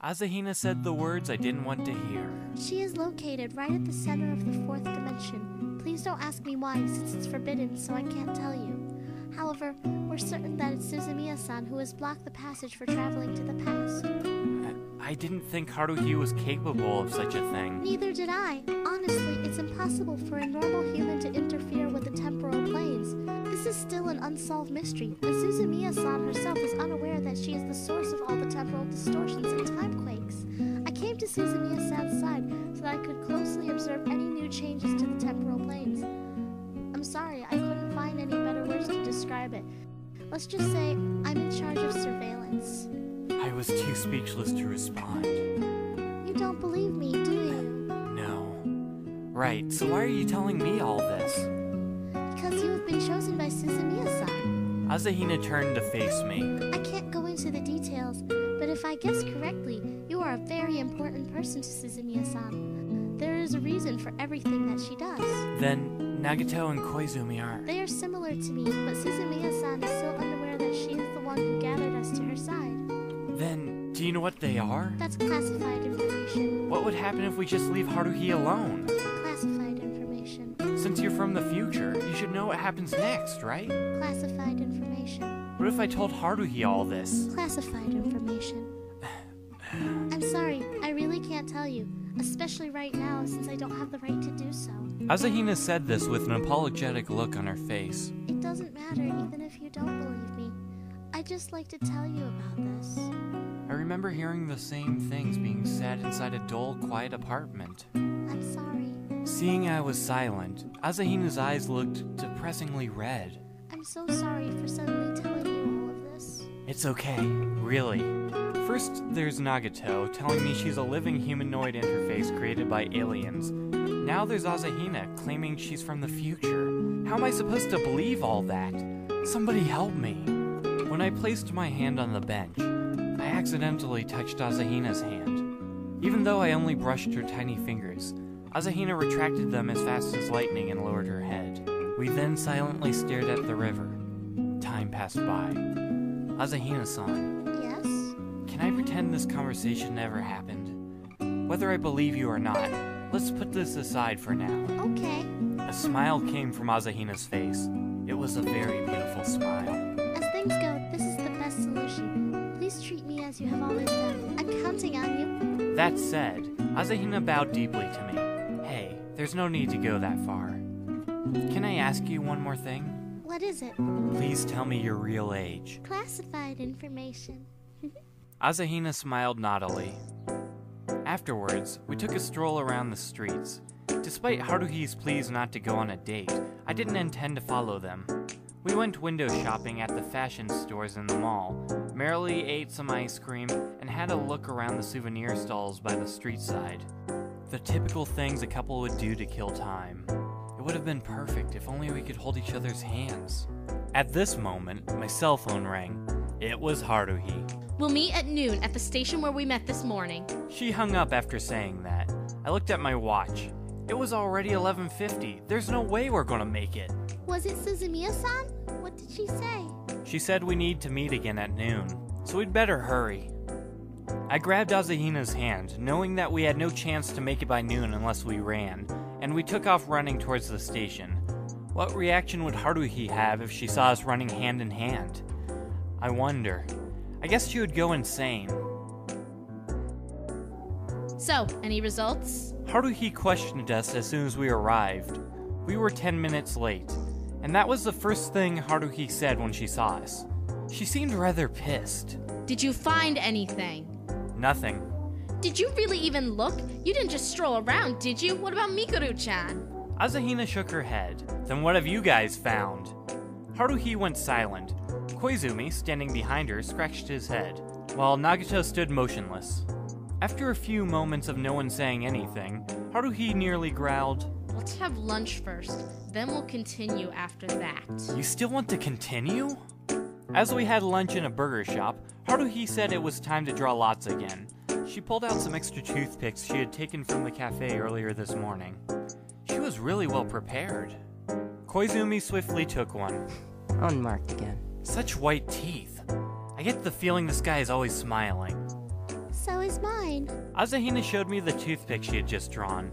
Asahina said the words I didn't want to hear. She is located right at the center of the fourth dimension. Please don't ask me why, since it's forbidden, so I can't tell you. However, we're certain that it's Suzumiya-san who has blocked the passage for traveling to the past. I didn't think Haruhi was capable of such a thing. Neither did I. Honestly, it's impossible for a normal human to interfere with the temporal planes. This is still an unsolved mystery, and Suzumiya-san herself is unaware that she is the source of all the temporal distortions and timequakes. I came to Suzumiya-san's side so that I could closely observe any new changes to the temporal planes. I'm sorry, I couldn't find any better words to describe it. Let's just say I'm in charge of surveillance. I was too speechless to respond. You don't believe me, do you? No. Right, so why are you telling me all this? Because you have been chosen by Suzumiya-san. Asahina turned to face me. I can't go into the details, but if I guess correctly, you are a very important person to Suzumiya-san. There is a reason for everything that she does. Then Nagato and Koizumi are... They are similar to me, but Suzumiya-san is so unaware that she is the one who gathered us to her side. Then, do you know what they are? That's classified information. What would happen if we just leave Haruhi alone? Classified information. Since you're from the future, you should know what happens next, right? Classified information. What if I told Haruhi all this? Classified information. I'm sorry, I really can't tell you, especially right now since I don't have the right to do so. Asahina said this with an apologetic look on her face. It doesn't matter even if you don't believe me. I'd just like to tell you about this. I remember hearing the same things being said inside a dull, quiet apartment. I'm sorry. Seeing I was silent, Asahina's eyes looked depressingly red. I'm so sorry for suddenly telling you all of this. It's okay, really. First, there's Nagato telling me she's a living humanoid interface created by aliens. Now there's Asahina claiming she's from the future. How am I supposed to believe all that? Somebody help me. When I placed my hand on the bench, I accidentally touched Asahina's hand. Even though I only brushed her tiny fingers, Asahina retracted them as fast as lightning and lowered her head. We then silently stared at the river. Time passed by. Asahina-san. Yes? Can I pretend this conversation never happened? Whether I believe you or not, let's put this aside for now. Okay. A smile came from Asahina's face. It was a very beautiful smile. As things go, this is the best solution. Please treat me as you have always done. I'm counting on you. That said, Asahina bowed deeply to me. Hey, there's no need to go that far. Can I ask you one more thing? What is it? Please tell me your real age. Classified information. Asahina smiled naughtily. Afterwards, we took a stroll around the streets. Despite Haruhi's pleas not to go on a date, I didn't intend to follow them. We went window shopping at the fashion stores in the mall, merrily ate some ice cream, and had a look around the souvenir stalls by the street side. The typical things a couple would do to kill time. It would have been perfect if only we could hold each other's hands. At this moment, my cell phone rang. It was Haruhi. We'll meet at noon at the station where we met this morning. She hung up after saying that. I looked at my watch. It was already 11:50. There's no way we're gonna make it. Was it Suzumiya-san? What did she say? She said we need to meet again at noon, so we'd better hurry. I grabbed Asahina's hand, knowing that we had no chance to make it by noon unless we ran, and we took off running towards the station. What reaction would Haruhi have if she saw us running hand in hand? I wonder. I guess she would go insane. So, any results? Haruhi questioned us as soon as we arrived. We were 10 minutes late, and that was the first thing Haruhi said when she saw us. She seemed rather pissed. Did you find anything? Nothing. Did you really even look? You didn't just stroll around, did you? What about Mikuru-chan? Asahina shook her head. Then what have you guys found? Haruhi went silent. Koizumi, standing behind her, scratched his head, while Nagato stood motionless. After a few moments of no one saying anything, Haruhi nearly growled, Let's have lunch first, then we'll continue after that. You still want to continue? As we had lunch in a burger shop, Haruhi said it was time to draw lots again. She pulled out some extra toothpicks she had taken from the cafe earlier this morning. She was really well prepared. Koizumi swiftly took one. Unmarked again. Such white teeth. I get the feeling this guy is always smiling. So is mine. Asahina showed me the toothpick she had just drawn.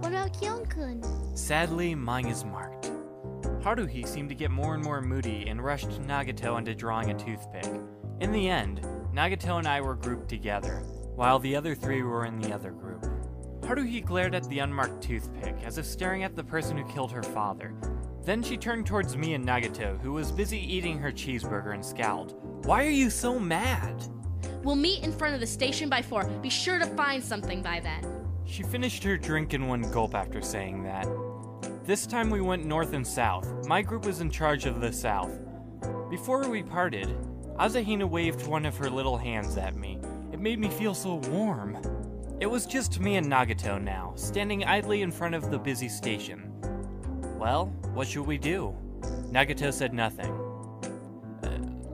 What about Kyon-kun? Sadly, mine is marked. Haruhi seemed to get more and more moody and rushed Nagato into drawing a toothpick. In the end, Nagato and I were grouped together, while the other three were in the other group. Haruhi glared at the unmarked toothpick, as if staring at the person who killed her father. Then she turned towards me and Nagato, who was busy eating her cheeseburger, and scowled. "Why are you so mad?" We'll meet in front of the station by 4. Be sure to find something by then. She finished her drink in one gulp after saying that. This time we went north and south. My group was in charge of the south. Before we parted, Asahina waved one of her little hands at me. It made me feel so warm. It was just me and Nagato now, standing idly in front of the busy station. Well, what should we do? Nagato said nothing.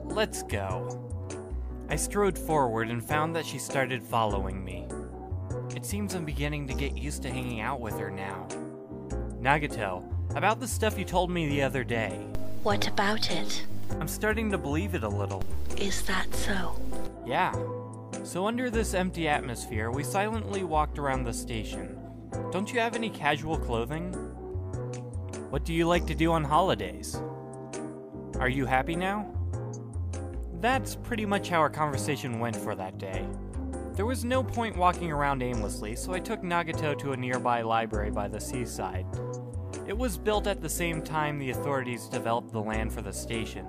Let's go. I strode forward and found that she started following me. It seems I'm beginning to get used to hanging out with her now. Nagato, about the stuff you told me the other day. What about it? I'm starting to believe it a little. Is that so? Yeah. So under this empty atmosphere, we silently walked around the station. Don't you have any casual clothing? What do you like to do on holidays? Are you happy now? That's pretty much how our conversation went for that day. There was no point walking around aimlessly, so I took Nagato to a nearby library by the seaside. It was built at the same time the authorities developed the land for the station.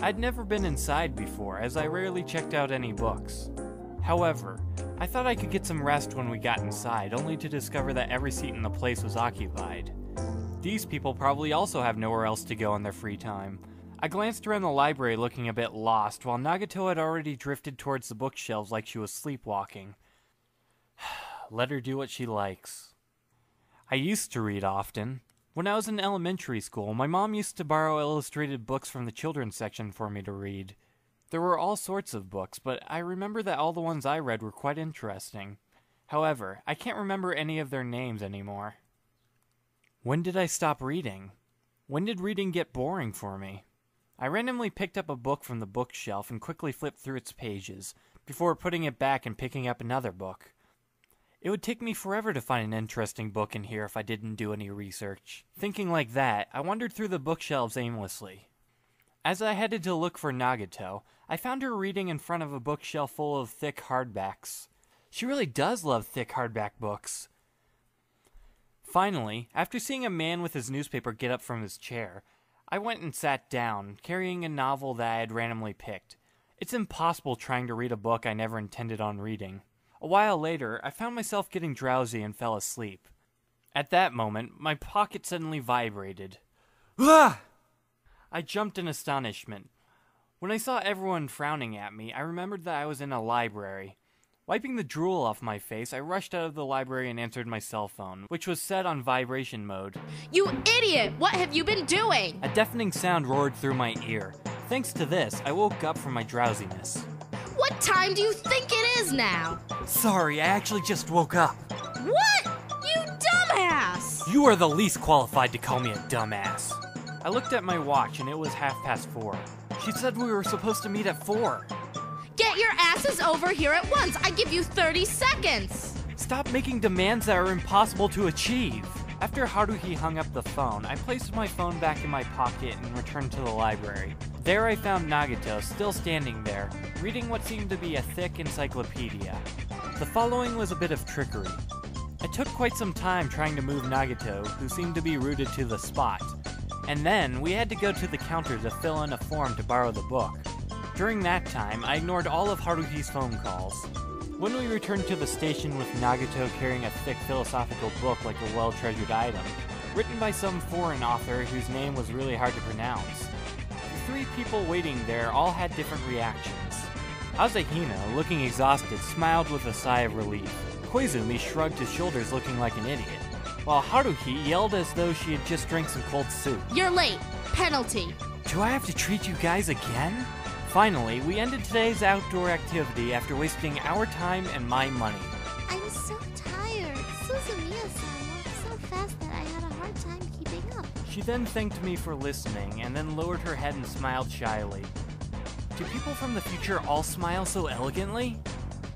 I'd never been inside before, as I rarely checked out any books. However, I thought I could get some rest when we got inside, only to discover that every seat in the place was occupied. These people probably also have nowhere else to go in their free time. I glanced around the library looking a bit lost, while Nagato had already drifted towards the bookshelves like she was sleepwalking. Let her do what she likes. I used to read often. When I was in elementary school, my mom used to borrow illustrated books from the children's section for me to read. There were all sorts of books, but I remember that all the ones I read were quite interesting. However, I can't remember any of their names anymore. When did I stop reading? When did reading get boring for me? I randomly picked up a book from the bookshelf and quickly flipped through its pages, before putting it back and picking up another book. It would take me forever to find an interesting book in here if I didn't do any research. Thinking like that, I wandered through the bookshelves aimlessly. As I headed to look for Nagato, I found her reading in front of a bookshelf full of thick hardbacks. She really does love thick hardback books. Finally, after seeing a man with his newspaper get up from his chair, I went and sat down, carrying a novel that I had randomly picked. It's impossible trying to read a book I never intended on reading. A while later, I found myself getting drowsy and fell asleep. At that moment, my pocket suddenly vibrated. Ah! I jumped in astonishment. When I saw everyone frowning at me, I remembered that I was in a library. Wiping the drool off my face, I rushed out of the library and answered my cell phone, which was set on vibration mode. You idiot! What have you been doing? A deafening sound roared through my ear. Thanks to this, I woke up from my drowsiness. What time do you think it is now? Sorry, I actually just woke up. What? You dumbass! You are the least qualified to call me a dumbass. I looked at my watch and it was 4:30. She said we were supposed to meet at 4. Get your asses over here at once! I give you 30 seconds! Stop making demands that are impossible to achieve. After Haruhi hung up the phone, I placed my phone back in my pocket and returned to the library. There I found Nagato still standing there, reading what seemed to be a thick encyclopedia. The following was a bit of trickery. It took quite some time trying to move Nagato, who seemed to be rooted to the spot. And then, we had to go to the counter to fill in a form to borrow the book. During that time, I ignored all of Haruhi's phone calls. When we returned to the station with Nagato carrying a thick philosophical book like a well-treasured item, written by some foreign author whose name was really hard to pronounce, the 3 people waiting there all had different reactions. Asahina, looking exhausted, smiled with a sigh of relief. Koizumi shrugged his shoulders looking like an idiot, while Haruhi yelled as though she had just drank some cold soup. You're late. Penalty. Do I have to treat you guys again? Finally, we ended today's outdoor activity after wasting our time and my money. I'm so tired. Suzumiya-san walked so fast that I had a hard time keeping up. She then thanked me for listening and then lowered her head and smiled shyly. Do people from the future all smile so elegantly?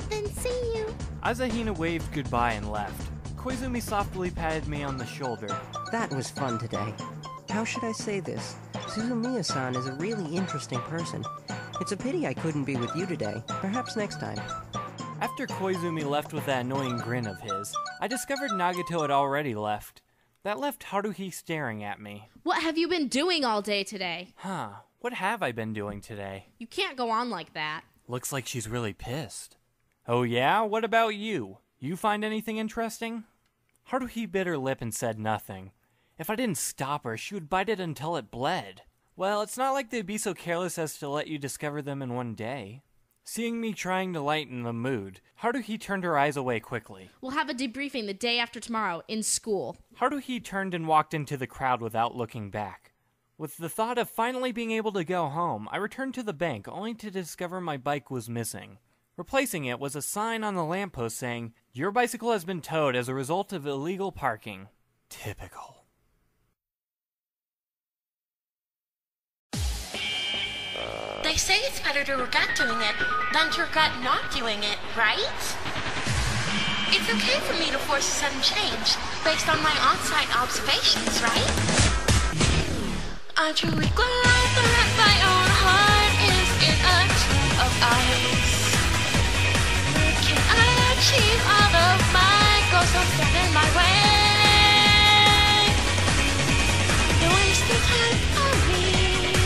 Then see you. Asahina waved goodbye and left. Koizumi softly patted me on the shoulder. That was fun today. How should I say this? Suzumiya-san is a really interesting person. It's a pity I couldn't be with you today. Perhaps next time. After Koizumi left with that annoying grin of his, I discovered Nagato had already left. That left Haruhi staring at me. What have you been doing all day today? What have I been doing today? You can't go on like that. Looks like she's really pissed. Oh yeah? What about you? You find anything interesting? Haruhi bit her lip and said nothing. If I didn't stop her, she would bite it until it bled. Well, it's not like they'd be so careless as to let you discover them in one day. Seeing me trying to lighten the mood, Haruhi turned her eyes away quickly. We'll have a debriefing the day after tomorrow in school. Haruhi turned and walked into the crowd without looking back. With the thought of finally being able to go home, I returned to the bank only to discover my bike was missing. Replacing it was a sign on the lamppost saying, "Your bicycle has been towed as a result of illegal parking." Typical. They say it's better to regret doing it than to regret not doing it, right? It's okay for me to force a sudden change based on my on-site observations, right? I'm truly glad that my own heart is in a tomb of ice. Can I achieve all of my goals? Don't stand in my way. Don't waste your time on me.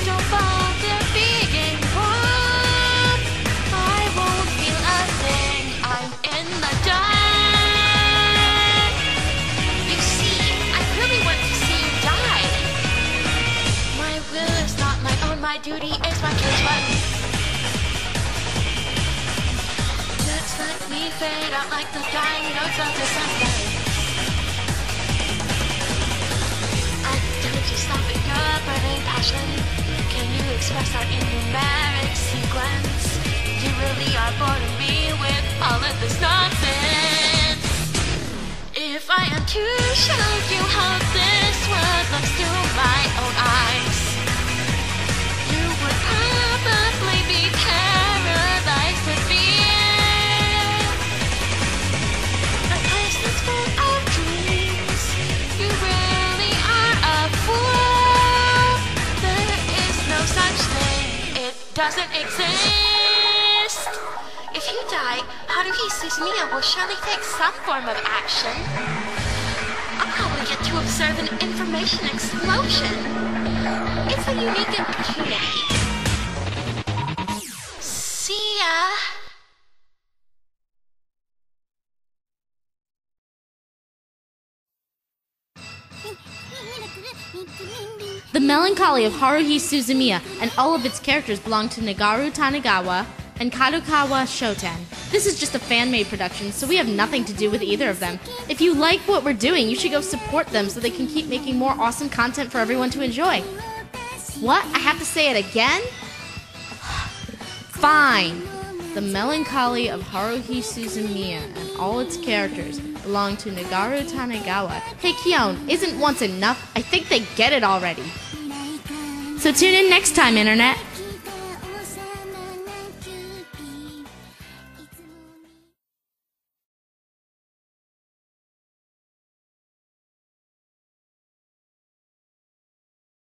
Don't bother being warm. I won't feel a thing. I'm in the dark. You see, I really want to see you die. My will is not my own. My duty is my cage button. Let's let me fade out like the dying notes of the sunlight. I told you stop at your burning passion. Can you express that in numeric sequence? You really are boring me with all of this nonsense. If I am to show you how this world looks through my own eyes, you would probably be paralyzed with fear. A place that's full of dreams. You really are a fool. There is no such thing. It doesn't exist. If you die, Haruhi Suzumiya will surely take some form of action. I'll probably get to observe an information explosion. It's a unique opportunity. See ya. The Melancholy of Haruhi Suzumiya and all of its characters belong to Nagaru Tanigawa and Kadokawa Shoten. This is just a fan-made production, so we have nothing to do with either of them. If you like what we're doing, you should go support them so they can keep making more awesome content for everyone to enjoy. What? I have to say it again? Fine. The Melancholy of Haruhi Suzumiya and all its characters belong to Nagaru Tanigawa. Hey Kion, isn't once enough? I think they get it already. So tune in next time, Internet.